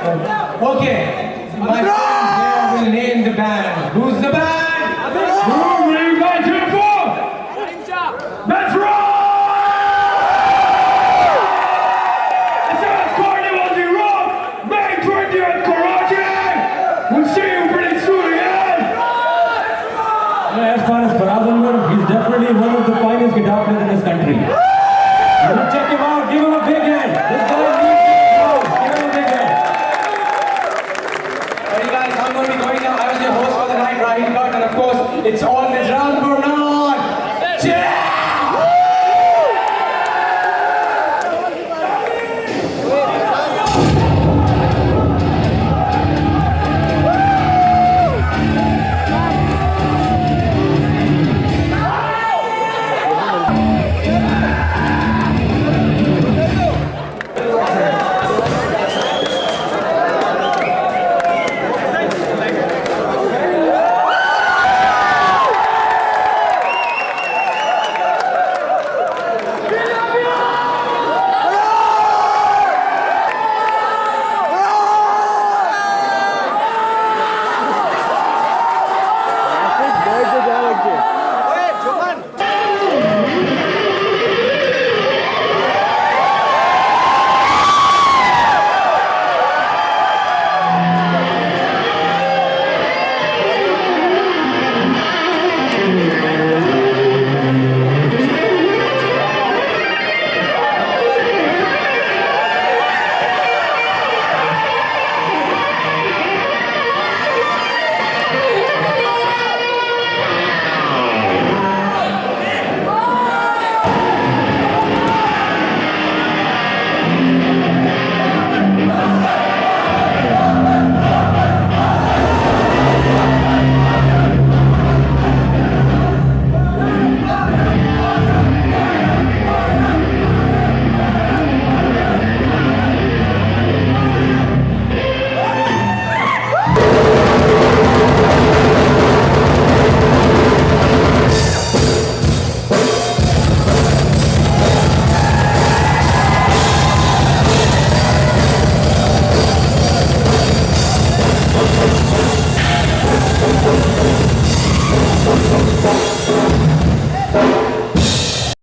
Okay, my friends here will name the band. Who's the band? Who are you guys here for? That's right! It's our Carnival de Rock, May 20th, Karachi! We'll see you pretty soon again! As far as Faraz, he's definitely one of the finest guitar players in this country. You should check him out, give him a big hand. This guy needs applause. Give him a big hand. Hey guys, I'm going to be going now. I was your host for the night, Rahim Bhatt, and of course, it's all Mizraab.